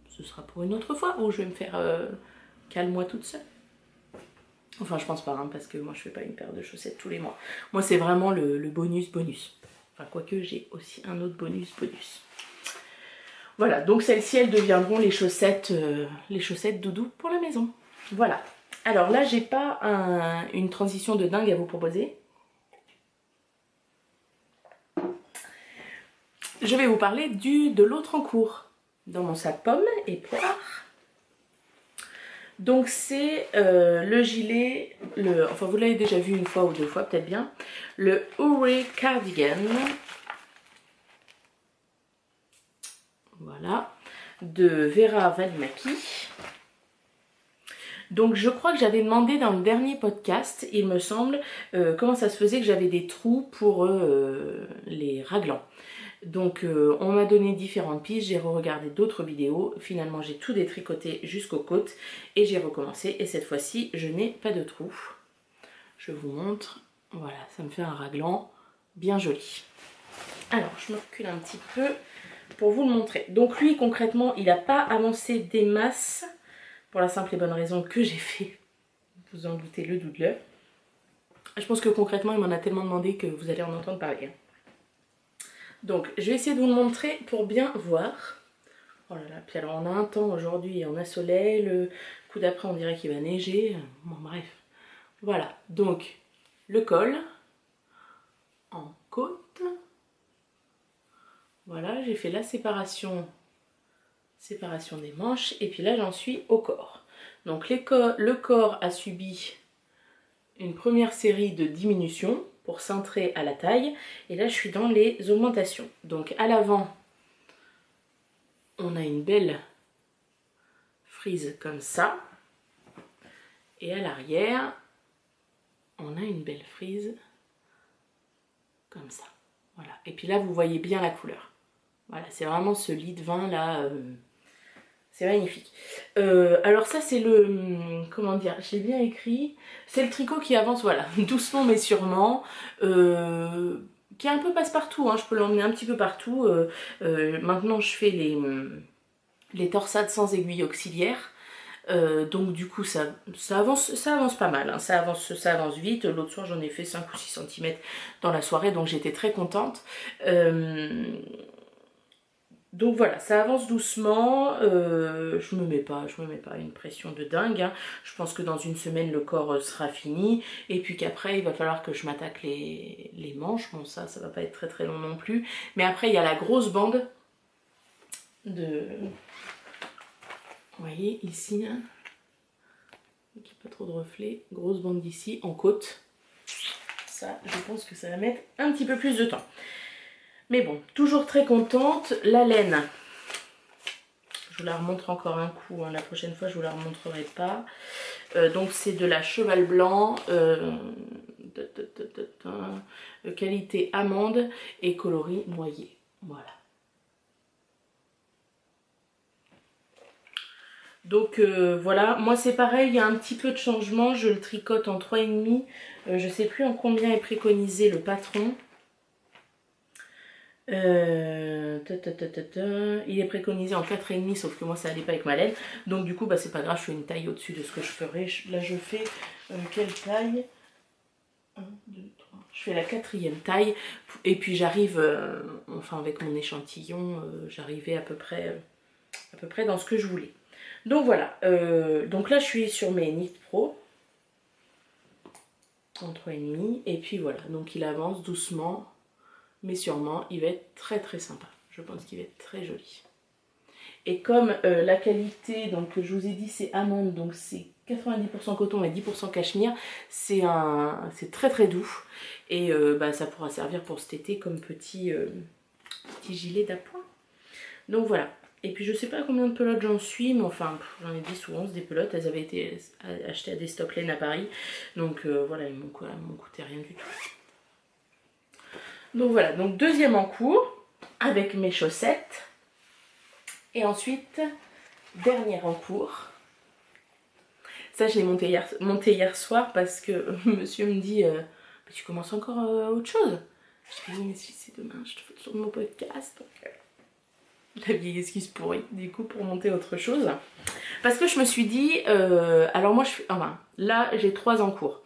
ce sera pour une autre fois où je vais me faire cal moi toute seule. Enfin je pense pas, hein, parce que moi je fais pas une paire de chaussettes tous les mois, moi c'est vraiment le bonus, enfin quoique j'ai aussi un autre bonus. Voilà, donc celles-ci, elles deviendront les chaussettes doudou pour la maison. Voilà. Alors là, j'ai pas une transition de dingue à vous proposer. Je vais vous parler de l'autre en cours dans mon sac pomme et poire. Donc c'est le gilet, enfin vous l'avez déjà vu une fois ou deux fois peut-être bien, le Ouray Cardigan. Voilà, de Vera Valimaki. Donc je crois que j'avais demandé dans le dernier podcast, il me semble, comment ça se faisait que j'avais des trous pour les raglans. Donc on m'a donné différentes pistes, j'ai re-regardé d'autres vidéos, finalement j'ai tout détricoté jusqu'aux côtes et j'ai recommencé et cette fois-ci je n'ai pas de trous. Je vous montre, voilà, ça me fait un raglan bien joli. Alors je me recule un petit peu pour vous le montrer. Donc lui concrètement il n'a pas avancé des masses, pour la simple et bonne raison que j'ai fait, vous en doutez, le doodle. Je pense que concrètement, il m'en a tellement demandé que vous allez en entendre parler. Donc, je vais essayer de vous le montrer pour bien voir. Oh là là, puis alors on a un temps aujourd'hui, on a soleil, le coup d'après on dirait qu'il va neiger. Bon, bref. Voilà, donc le col en côte. Voilà, j'ai fait la séparation des manches et puis là j'en suis au corps. Donc le corps a subi une première série de diminutions pour cintrer à la taille et là je suis dans les augmentations. Donc à l'avant on a une belle frise comme ça et à l'arrière on a une belle frise comme ça. Voilà, et puis là vous voyez bien la couleur. Voilà, c'est vraiment ce lit de vin là C'est magnifique. Alors ça c'est le... Comment dire? J'ai bien écrit. C'est le tricot qui avance, voilà, doucement mais sûrement. Qui est un peu passe-partout, hein, je peux l'emmener un petit peu partout. Maintenant je fais les torsades sans aiguille auxiliaire. Donc du coup ça avance pas mal, hein. Ça avance vite. L'autre soir j'en ai fait 5 ou 6 cm dans la soirée, donc j'étais très contente. Donc voilà, ça avance doucement. Je me mets pas une pression de dingue, hein. Je pense que dans une semaine le corps sera fini, et puis qu'après il va falloir que je m'attaque les manches. Bon, ça va pas être très très long non plus, mais après il y a la grosse bande de... Vous voyez ici, là, il n'y a pas trop de reflets, grosse bande d'ici en côte. Ça, je pense que ça va mettre un petit peu plus de temps. Mais bon, toujours très contente. La laine, je vous la remontre encore un coup, hein. La prochaine fois je vous la remontrerai pas. Donc c'est de la cheval blanc, qualité amande et coloris noyer. Voilà. Donc voilà, moi c'est pareil, il y a un petit peu de changement, je le tricote en 3,5. Je sais plus en combien est préconisé le patron. Il est préconisé en 4,5, sauf que moi ça allait pas avec ma laine. Donc du coup bah c'est pas grave, je fais une taille au-dessus de ce que je ferais. Là je fais quelle taille? 1, 2, 3. Je fais la 4e taille. Et puis j'arrive, enfin avec mon échantillon, j'arrivais à peu près dans ce que je voulais. Donc voilà, donc là je suis sur mes Knit Pro en 3,5. Et puis voilà, donc il avance doucement. Mais sûrement, il va être très très sympa. Je pense qu'il va être très joli. Et comme la qualité, donc je vous ai dit c'est amande, donc c'est 90% coton et 10% cachemire, c'est très très doux. Et bah, ça pourra servir pour cet été comme petit gilet d'appoint. Donc voilà. Et puis je sais pas combien de pelotes j'en suis, mais enfin j'en ai 10 ou 11 des pelotes. Elles avaient été achetées à des stock laine à Paris. Donc voilà, elles m'ont coûté rien du tout. Donc voilà, donc deuxième en cours avec mes chaussettes. Et ensuite, dernière en cours. Ça, je l'ai monté hier soir parce que monsieur me dit tu commences encore autre chose. Je dis oui, mais si c'est demain, je te fais sur mon podcast. Donc, la vieille excuse pourrie, du coup, pour monter autre chose. Parce que je me suis dit, alors moi, enfin, là, j'ai 3 en cours.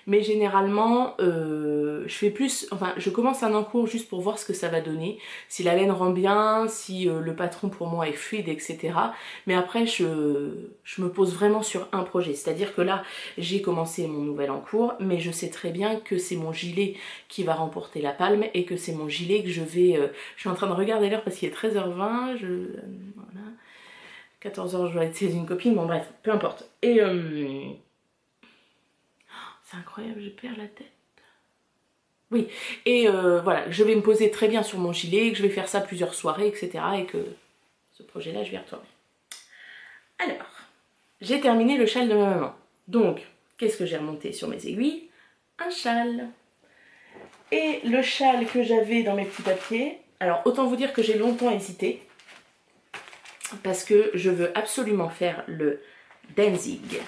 Mais généralement, je fais plus, enfin, je commence un en cours juste pour voir ce que ça va donner. Si la laine rend bien, si le patron pour moi est fluide, etc. Mais après, je me pose vraiment sur un projet. C'est-à-dire que là, j'ai commencé mon nouvel en cours, mais je sais très bien que c'est mon gilet qui va remporter la palme et que c'est mon gilet que je vais... je suis en train de regarder l'heure parce qu'il est 13h20, voilà. 14h, je dois être chez une copine, bon bref, peu importe. Et c'est incroyable, je perds la tête. Oui, et voilà, je vais me poser très bien sur mon gilet, que je vais faire ça plusieurs soirées, etc. Et que ce projet-là, je vais y retourner. Alors, j'ai terminé le châle de ma maman. Donc, qu'est-ce que j'ai remonté sur mes aiguilles? Un châle. Et le châle que j'avais dans mes petits papiers, alors autant vous dire que j'ai longtemps hésité, parce que je veux absolument faire le Danzig.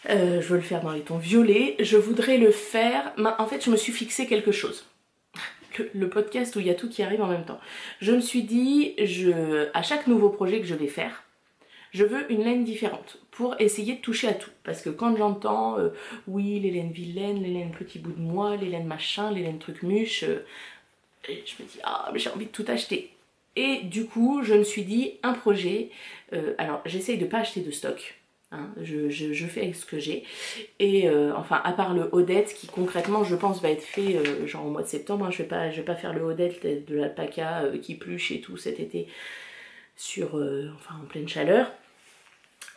Je veux le faire dans les tons violets. Je voudrais le faire... En fait, je me suis fixé quelque chose. Le podcast où il y a tout qui arrive en même temps. Je me suis dit, à chaque nouveau projet que je vais faire, je veux une laine différente pour essayer de toucher à tout. Parce que quand j'entends, oui, les laines vilaines, les laines petits bouts de moi, les laines machin, les laines trucs muches, je me dis, ah, mais j'ai envie de tout acheter. Et du coup, je me suis dit, un projet, alors j'essaye de ne pas acheter de stock. Hein, je fais avec ce que j'ai. Et enfin, à part le Odette qui concrètement, je pense, va être fait genre au mois de septembre. Hein, je vais pas faire le Odette de l'alpaca qui pluche et tout cet été enfin, en pleine chaleur.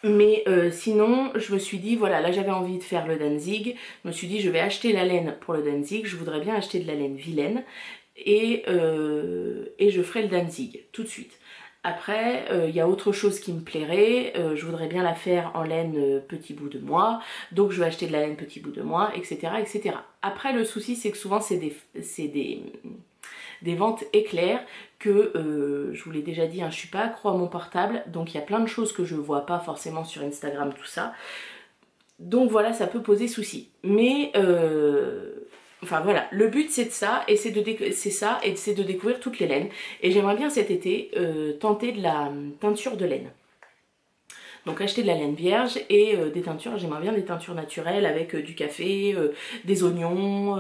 Mais sinon, je me suis dit, voilà, là j'avais envie de faire le Danzig. Je me suis dit, je vais acheter la laine pour le Danzig. Je voudrais bien acheter de la laine vilaine. Et je ferai le Danzig tout de suite. Après, il y a autre chose qui me plairait, je voudrais bien la faire en laine petit bout de moi, donc je vais acheter de la laine petit bout de moi, etc. etc. Après, le souci, c'est que souvent, c'est des des ventes éclairs que, je vous l'ai déjà dit, hein, je suis pas accro à mon portable, donc il y a plein de choses que je vois pas forcément sur Instagram, tout ça. Donc voilà, ça peut poser souci. Mais enfin voilà, le but c'est de ça, et c'est de découvrir toutes les laines. Et j'aimerais bien cet été tenter de la teinture de laine. Donc acheter de la laine vierge et des teintures, j'aimerais bien des teintures naturelles avec du café, des oignons,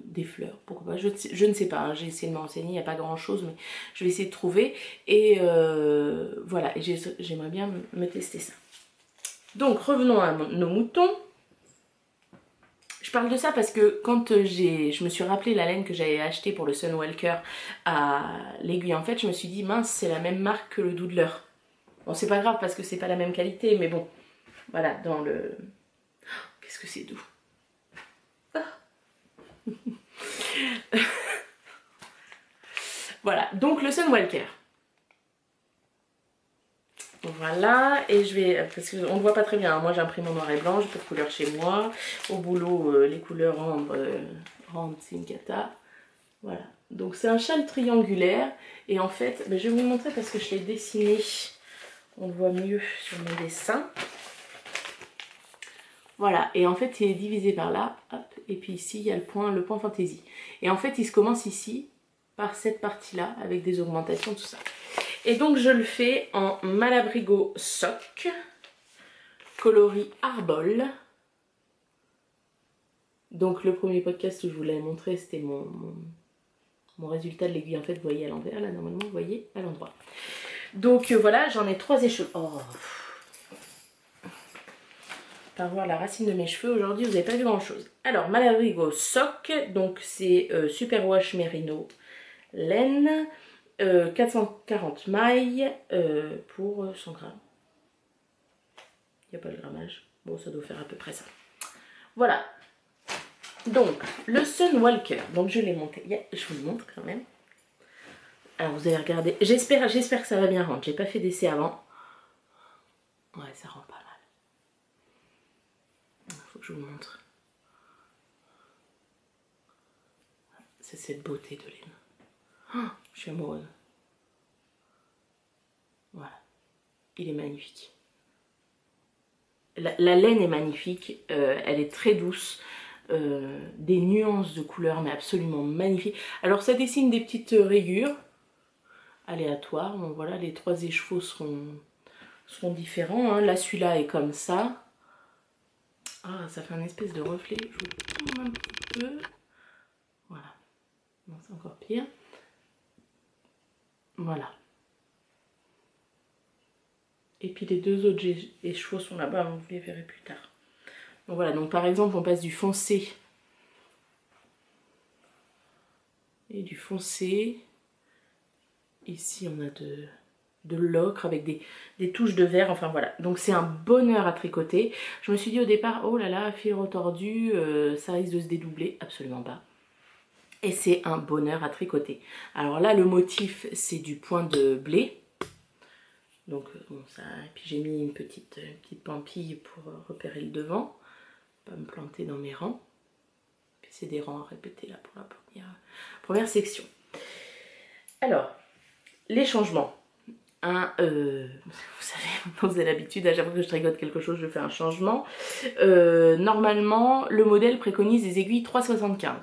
des fleurs, pourquoi pas, je ne sais pas, hein, j'ai essayé de me renseigner, il n'y a pas grand chose, mais je vais essayer de trouver. Et voilà, et j'aimerais bien me tester ça. Donc revenons à nos moutons. Je parle de ça parce que quand je me suis rappelé la laine que j'avais achetée pour le Sunwalker à l'Aiguille en fait, je me suis dit mince, c'est la même marque que le Doodler. Bon, c'est pas grave parce que c'est pas la même qualité, mais bon, voilà, dans le... Qu'est-ce que c'est doux. Ah. Voilà, donc le Sunwalker. Voilà, et je vais, parce qu'on ne voit pas très bien, hein. Moi j'imprime en noir et blanc, j'ai pas de couleur chez moi. Au boulot, les couleurs ambre, c'est une cata. Voilà, donc c'est un châle triangulaire, et en fait, je vais vous montrer parce que je l'ai dessiné, on le voit mieux sur mon dessin. Voilà, et en fait il est divisé par là, hop, et puis ici il y a le point fantaisie. Et en fait il se commence ici, par cette partie-là, avec des augmentations, tout ça. Et donc je le fais en Malabrigo Sock, coloris Arbol. Donc le premier podcast où je vous l'avais montré, c'était mon résultat de l'aiguille. En fait, vous voyez à l'envers, là normalement, vous voyez à l'endroit. Donc voilà, j'en ai 3 écheveux. Oh, par voir la racine de mes cheveux, aujourd'hui vous n'avez pas vu grand chose. Alors, Malabrigo Sock, donc c'est Superwash Merino laine. 440 mailles pour 100 grammes. Il n'y a pas le grammage. Bon, ça doit faire à peu près ça. Voilà. Donc, le Sunwalker. Donc, je l'ai monté. Yeah, je vous le montre quand même. Alors, vous allez regarder. J'espère que ça va bien rendre. J'ai pas fait d'essai avant. Ouais, ça rend pas mal. Il faut que je vous montre. C'est cette beauté de laine. Oh, je suis amoureuse. Voilà. Il est magnifique. La laine est magnifique. Elle est très douce. Des nuances de couleurs, mais absolument magnifiques. Alors, ça dessine des petites rayures aléatoires. Bon, voilà, les 3 écheveaux seront différents. Hein. Là, celui-là est comme ça. Ah, ça fait un espèce de reflet. Je vous tourne un petit peu. Voilà. Non, c'est encore pire. Voilà. Et puis les 2 autres écheveaux sont là-bas, vous les verrez plus tard. Donc voilà, donc par exemple, on passe du foncé et du foncé. Ici, on a de l'ocre avec des touches de vert, enfin voilà. Donc c'est un bonheur à tricoter. Je me suis dit au départ, oh là là, fil retordu, ça risque de se dédoubler. Absolument pas. Et c'est un bonheur à tricoter. Alors là, le motif, c'est du point de blé. Donc bon, ça, et puis j'ai mis une petite pampille pour repérer le devant, pas me planter dans mes rangs. Puis c'est des rangs à répéter là pour la première section. Alors, les changements. Vous savez, vous avez l'habitude, à chaque fois que je tricote quelque chose, je fais un changement. Normalement, le modèle préconise des aiguilles 3,75.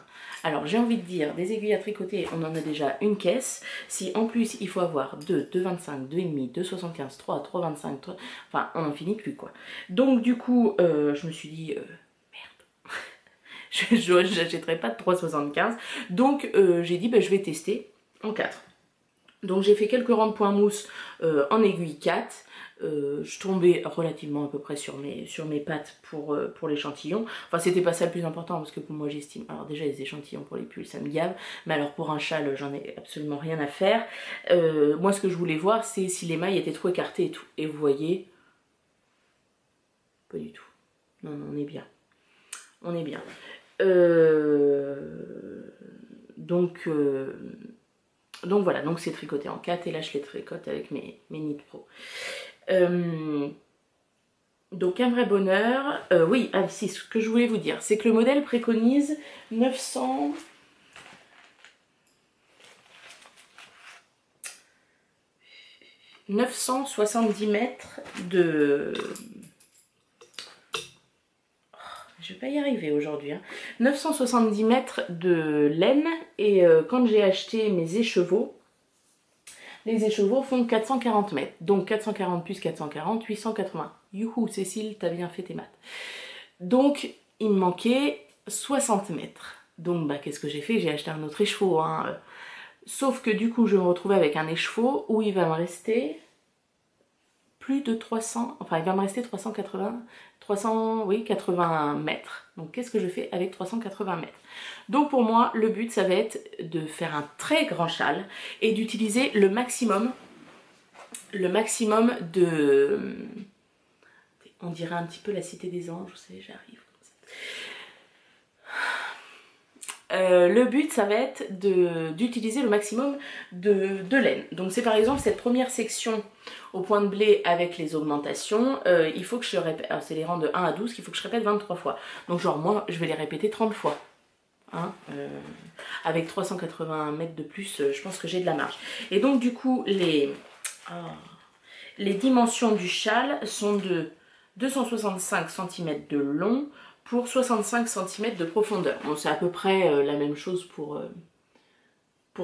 Alors, j'ai envie de dire, des aiguilles à tricoter, on en a déjà une caisse. Si en plus, il faut avoir 2, 2,25, 2,5, 2,75, 3, 3,25, 3... Enfin, on n'en finit plus, quoi. Donc, du coup, je me suis dit... merde, je n'achèterai pas de 3,75. Donc, j'ai dit, je vais tester en 4. Donc j'ai fait quelques rangs de points mousse en aiguille 4. Je tombais relativement à peu près sur mes pattes pour l'échantillon. Enfin, c'était pas ça le plus important parce que pour moi j'estime... Alors déjà les échantillons pour les pulls ça me gave, mais alors pour un châle j'en ai absolument rien à faire. Moi ce que je voulais voir c'est si les mailles étaient trop écartées et tout. Et vous voyez, pas du tout. Non, non, on est bien. On est bien. Donc voilà, donc c'est tricoté en 4 et là je les tricote avec mes Knit Pro. Donc un vrai bonheur. Oui, si, ce que je voulais vous dire, c'est que le modèle préconise 900... 970 mètres de... Je vais pas y arriver aujourd'hui. 970 mètres de laine. Et quand j'ai acheté mes écheveaux, les écheveaux font 440 mètres. Donc 440 plus 440, 880. Youhou, Cécile, t'as bien fait tes maths. Donc il me manquait 60 mètres. Donc bah, qu'est-ce que j'ai fait? J'ai acheté un autre écheveau. Hein. Sauf que du coup, je vais me retrouver avec un écheveau où il va me rester plus de 300, enfin il va me rester 80 mètres. Donc qu'est-ce que je fais avec 380 mètres? Donc pour moi, le but, ça va être de faire un très grand châle et d'utiliser le maximum de... On dirait un petit peu la Cité des Anges, vous savez, j'arrive. Le but, ça va être d'utiliser le maximum de laine. Donc c'est par exemple cette première section au point de blé avec les augmentations, il faut que je répète, c'est les rangs de 1 à 12 qu'il faut que je répète 23 fois. Donc genre moi, je vais les répéter 30 fois. Hein, avec 380 mètres de plus, je pense que j'ai de la marge. Et donc du coup, les dimensions du châle sont de 265 cm de long pour 65 cm de profondeur. Bon, c'est à peu près la même chose pour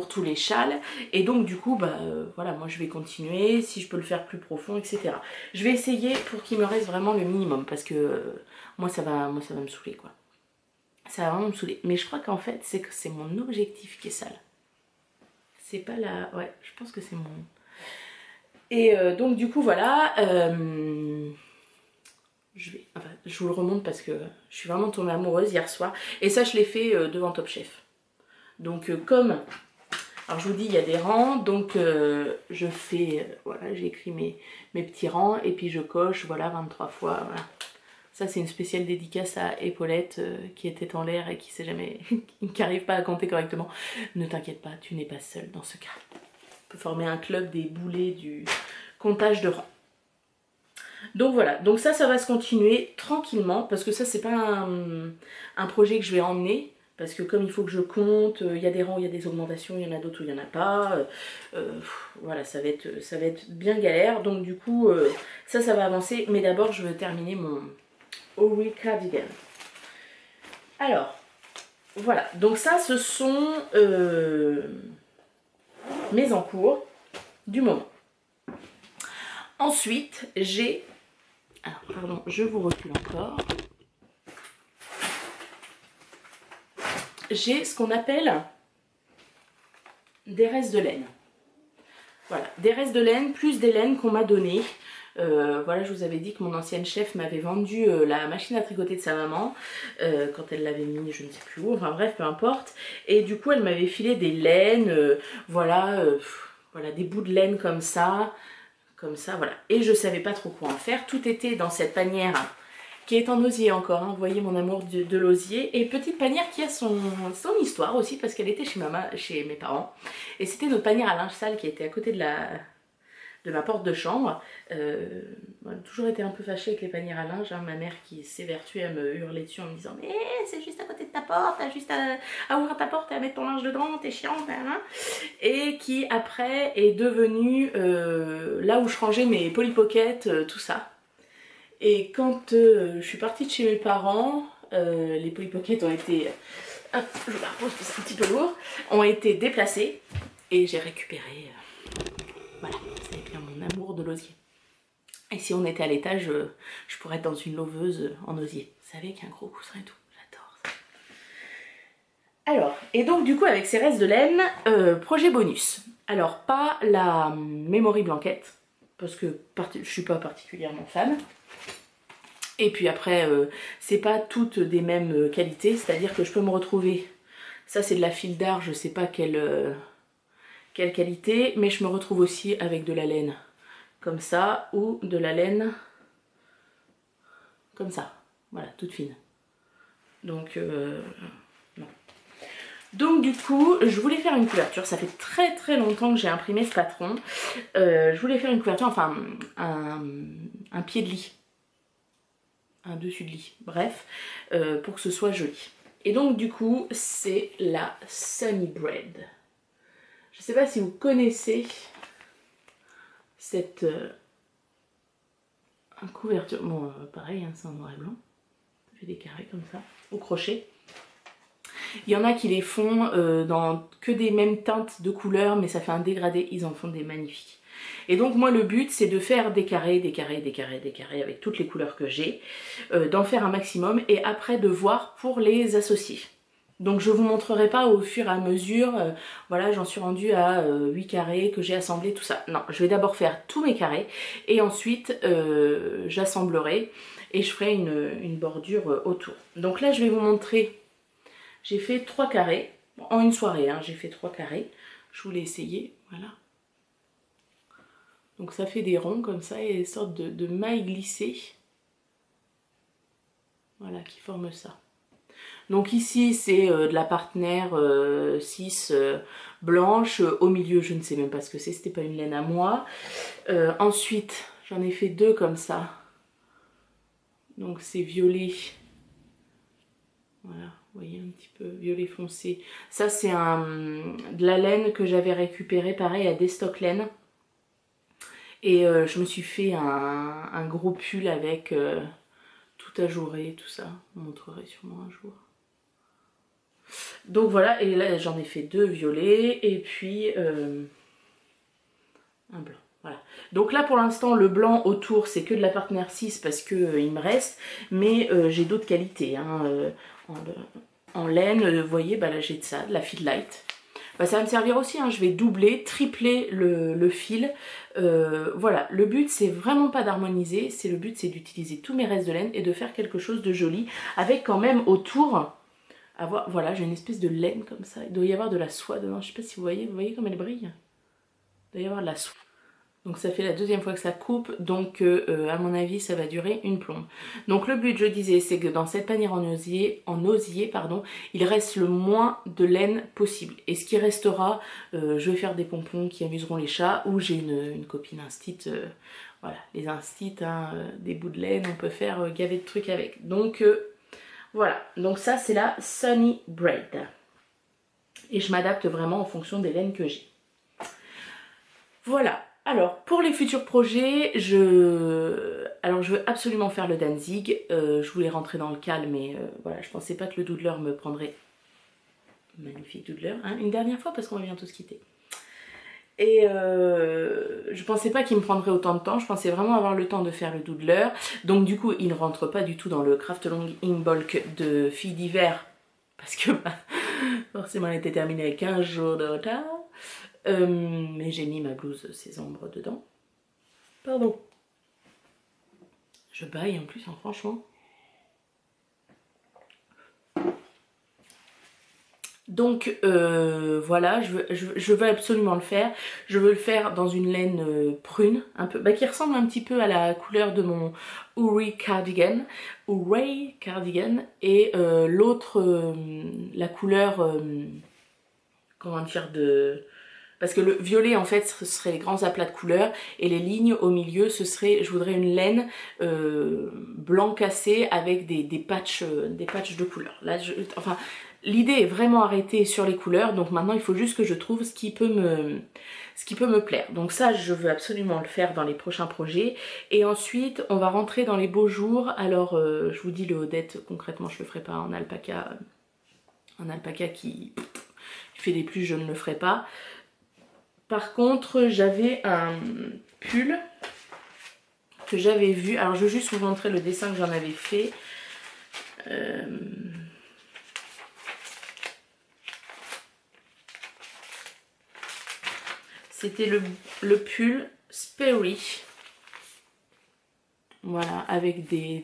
tous les châles. Et donc du coup, bah, voilà, moi je vais continuer, si je peux le faire plus profond, etc. Je vais essayer pour qu'il me reste vraiment le minimum, parce que moi ça va me saouler, quoi. Ça va vraiment me saouler. Mais je crois qu'en fait, c'est que c'est mon objectif qui est sale. C'est pas la... Ouais, je pense que c'est mon... Et donc du coup, voilà... je vous le remonte parce que je suis vraiment tombée amoureuse hier soir. Et ça, je l'ai fait devant Top Chef. Donc comme... Alors je vous dis, il y a des rangs, donc je fais... voilà, j'ai écrit mes petits rangs et puis je coche, voilà, 23 fois, voilà. Ça, c'est une spéciale dédicace à Épaulette qui était en l'air et qui sait jamais, qui n'arrive pas à compter correctement. Ne t'inquiète pas, tu n'es pas seule dans ce cas. On peut former un club des boulets du comptage de rangs. Donc voilà, donc ça va se continuer tranquillement parce que ça, c'est pas un projet que je vais emmener. Parce que comme il faut que je compte, il y a des rangs, il y a des augmentations, il y en a d'autres où il n'y en a pas. Voilà, ça va être bien galère. Donc du coup, ça va avancer. Mais d'abord, je veux terminer mon Ori Cardigan. Alors, voilà. Donc ça, ce sont mes encours du moment. Ensuite, j'ai... Alors, pardon, je vous recule encore. J'ai ce qu'on appelle des restes de laine. Voilà, des restes de laine plus des laines qu'on m'a données. Voilà, je vous avais dit que mon ancienne chef m'avait vendu la machine à tricoter de sa maman quand elle l'avait mis je ne sais plus où, enfin bref, peu importe. Et du coup, elle m'avait filé des laines, voilà, des bouts de laine comme ça, voilà. Et je savais pas trop quoi en faire. Tout était dans cette panière qui est en osier encore, hein. Vous voyez mon amour de l'osier. Et petite panière qui a son histoire aussi, parce qu'elle était chez mes parents. Et c'était notre panière à linge sale qui était à côté de ma porte de chambre. J'ai toujours été un peu fâchée avec les panières à linge, hein. Ma mère qui s'évertuait à me hurler dessus en me disant « Mais c'est juste à côté de ta porte, t'as juste à ouvrir ta porte et à mettre ton linge dedans, t'es chiante, hein. » Et qui après est devenue là où je rangeais mes Polly Pocket, tout ça. Et quand je suis partie de chez mes parents, les Polly Pocket ont été... Hop, je la repose parce que c'est un petit peu lourd. Ont été déplacés et j'ai récupéré... voilà, c'est bien mon amour de l'osier. Et si on était à l'étage, je pourrais être dans une lauveuse en osier. Vous savez, avec un gros coussin et tout. J'adore ça. Alors, et donc du coup avec ces restes de laine, projet bonus. Alors pas la memory blanket, parce que je suis pas particulièrement fan. Et puis après, c'est pas toutes des mêmes qualités, c'est-à-dire que je peux me retrouver, ça c'est de la fil d'art, je sais pas quelle qualité, mais je me retrouve aussi avec de la laine comme ça, ou de la laine comme ça, voilà, toute fine. Donc, non. Donc du coup, je voulais faire une couverture, ça fait très très longtemps que j'ai imprimé ce patron. Je voulais faire une couverture, enfin un pied de lit. Un dessus de lit, bref, pour que ce soit joli. Et donc du coup, c'est la Sunny Bread. Je sais pas si vous connaissez cette couverture. Bon, pareil, hein, c'est en noir et blanc. Je fais des carrés comme ça, au crochet. Il y en a qui les font dans que des mêmes teintes de couleurs, mais ça fait un dégradé, ils en font des magnifiques. Et donc moi le but c'est de faire des carrés, des carrés, des carrés, des carrés avec toutes les couleurs que j'ai, d'en faire un maximum et après de voir pour les associer. Donc je vous montrerai pas au fur et à mesure, voilà j'en suis rendue à 8 carrés que j'ai assemblé tout ça. Non, je vais d'abord faire tous mes carrés et ensuite j'assemblerai et je ferai une bordure autour. Donc là je vais vous montrer, j'ai fait 3 carrés, en une soirée hein, j'ai fait 3 carrés, je voulais essayer, voilà. Donc ça fait des ronds comme ça et des sortes de mailles glissées. Voilà, qui forment ça. Donc ici c'est de la partenaire 6 blanche. Au milieu je ne sais même pas ce que c'est, c'était pas une laine à moi. Ensuite j'en ai fait 2 comme ça. Donc c'est violet. Voilà, vous voyez un petit peu violet foncé. Ça c'est de la laine que j'avais récupérée pareil à Destock Laine. Et je me suis fait un gros pull avec tout ajouré, tout ça. Je vous montrerai sûrement un jour. Donc voilà, et là j'en ai fait 2 violets et puis un blanc. Voilà. Donc là pour l'instant le blanc autour c'est que de la partenaire 6 parce que il me reste, mais j'ai d'autres qualités hein, en laine. Vous voyez, bah là j'ai de ça, de la Feed Light. Bah, ça va me servir aussi, hein. Je vais doubler, tripler le fil. Voilà, le but c'est vraiment pas d'harmoniser, le but c'est d'utiliser tous mes restes de laine et de faire quelque chose de joli avec quand même autour, voilà j'ai une espèce de laine comme ça, il doit y avoir de la soie dedans, je sais pas si vous voyez comme elle brille, il doit y avoir de la soie. Donc ça fait la 2e fois que ça coupe, donc à mon avis ça va durer une plombe. Donc le but je disais c'est que dans cette panière en osier pardon, il reste le moins de laine possible. Et ce qui restera, je vais faire des pompons qui amuseront les chats, ou j'ai une copine instit, voilà les instits, hein, des bouts de laine, on peut faire gaver de trucs avec. Donc voilà, donc ça c'est la Sunny Braid. Et je m'adapte vraiment en fonction des laines que j'ai. Voilà. Alors, pour les futurs projets, je veux absolument faire le Danzig. Je voulais rentrer dans le calme, mais voilà, je pensais pas que le doodler me prendrait. Magnifique doodler, hein, une dernière fois parce qu'on va bientôt se quitter. Et je pensais pas qu'il me prendrait autant de temps, je pensais vraiment avoir le temps de faire le doodler. Donc du coup, il ne rentre pas du tout dans le Craft Along in Bulk de filles d'hiver. Parce que bah, forcément, elle était terminée avec 15 jours de retard. Mais j'ai mis ma blouse ses ombres dedans. Pardon. Je baille en plus, hein, franchement. Donc voilà, je veux absolument le faire. Je veux le faire dans une laine prune, un peu, bah, qui ressemble un petit peu à la couleur de mon Ouray Cardigan. Et l'autre, la couleur, comment dire, parce que le violet en fait ce serait les grands aplats de couleurs et les lignes au milieu ce serait, je voudrais une laine blanc cassé avec des patchs de couleurs. Là, enfin l'idée est vraiment arrêtée sur les couleurs, donc maintenant il faut juste que je trouve ce qui peut me plaire. Donc ça je veux absolument le faire dans les prochains projets. Et ensuite on va rentrer dans les beaux jours. Alors je vous dis le Odette concrètement je le ferai pas en alpaca. Un alpaca qui fait des pluies je ne le ferai pas. Par contre, j'avais un pull que j'avais vu. Alors, je vais juste vous montrer le dessin que j'en avais fait. C'était le pull Sperry. Voilà, avec des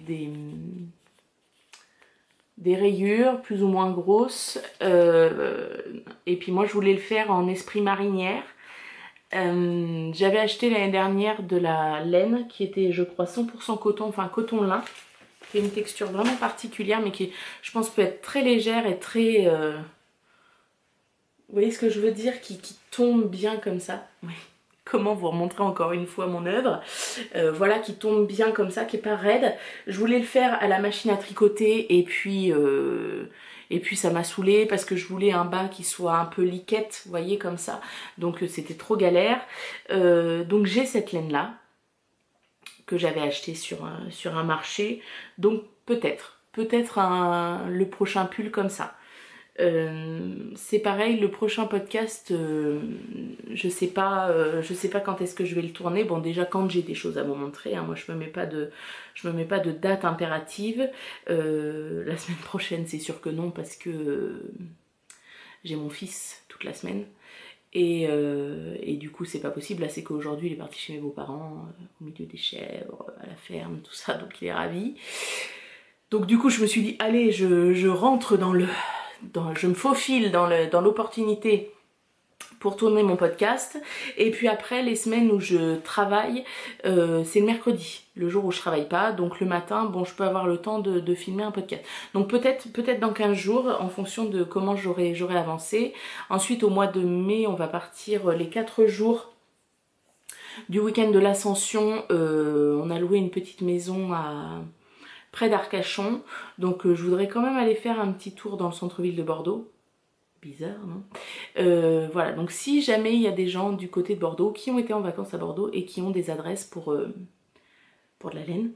rayures plus ou moins grosses. Et puis moi, je voulais le faire en esprit marinière. J'avais acheté l'année dernière de la laine qui était je crois 100% coton, enfin coton lin, qui a une texture vraiment particulière mais qui je pense peut être très légère et très vous voyez ce que je veux dire, qui tombe bien comme ça. Oui. Comment vous remontrer encore une fois mon œuvre, voilà, qui tombe bien comme ça, qui est pas raide. Je voulais le faire à la machine à tricoter et puis Et puis ça m'a saoulée parce que je voulais un bas qui soit un peu liquette, vous voyez, comme ça. Donc c'était trop galère. Donc j'ai cette laine là que j'avais acheté sur un marché. Donc peut-être le prochain pull comme ça. C'est pareil, le prochain podcast, je sais pas quand est-ce que je vais le tourner. Bon, déjà quand j'ai des choses à vous montrer, hein, moi je me mets pas de date impérative. La semaine prochaine, c'est sûr que non, parce que j'ai mon fils toute la semaine. Et du coup c'est pas possible. Là c'est qu'aujourd'hui il est parti chez mes beaux-parents, au milieu des chèvres, à la ferme, tout ça, donc il est ravi. Donc du coup je me suis dit allez, je rentre je me faufile dans l'opportunité pour tourner mon podcast. Et puis après, les semaines où je travaille, c'est le mercredi, le jour où je travaille pas. Donc le matin, bon, je peux avoir le temps de filmer un podcast. Donc peut-être dans 15 jours, en fonction de comment j'aurai avancé. Ensuite, au mois de mai, on va partir les 4 jours du week-end de l'Ascension. On a loué une petite maison près d'Arcachon. Donc je voudrais quand même aller faire un petit tour dans le centre-ville de Bordeaux. Bizarre, non? Voilà, donc si jamais il y a des gens du côté de Bordeaux qui ont été en vacances à Bordeaux et qui ont des adresses pour de la laine,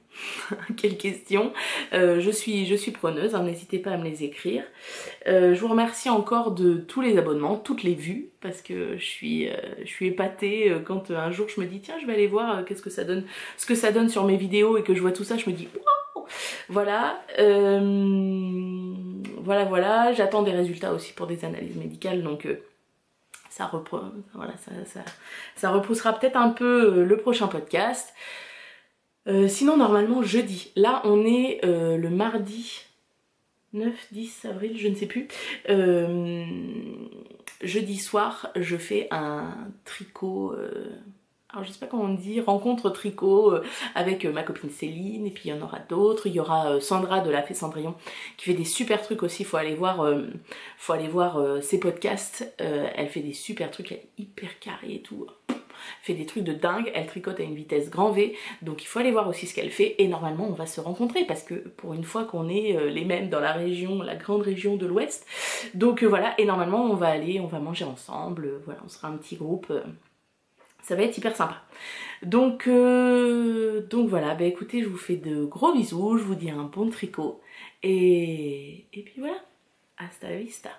quelle question, je suis preneuse, hein, n'hésitez pas à me les écrire. Je vous remercie encore de tous les abonnements, toutes les vues, parce que je suis épatée quand un jour je me dis tiens je vais aller voir qu'est-ce que ça donne, ce que ça donne sur mes vidéos, et que je vois tout ça, je me dis waouh. Voilà, voilà, j'attends des résultats aussi pour des analyses médicales, donc ça repoussera peut-être un peu le prochain podcast. Sinon normalement jeudi, là on est le mardi 9-10 avril, je ne sais plus. Jeudi soir, je fais un tricot, alors je sais pas comment on dit, rencontre tricot avec ma copine Céline, et puis il y en aura d'autres. Il y aura Sandra de La Fée Cendrillon qui fait des super trucs aussi, faut aller voir ses podcasts. Elle fait des super trucs, elle est hyper carrée et tout. Fait des trucs de dingue, elle tricote à une vitesse grand V, donc il faut aller voir aussi ce qu'elle fait, et normalement on va se rencontrer parce que pour une fois qu'on est les mêmes dans la grande région de l'Ouest, donc voilà, et normalement on va manger ensemble, voilà, on sera un petit groupe, ça va être hyper sympa. Donc voilà, bah écoutez, je vous fais de gros bisous, je vous dis un bon tricot, et puis voilà, hasta la vista.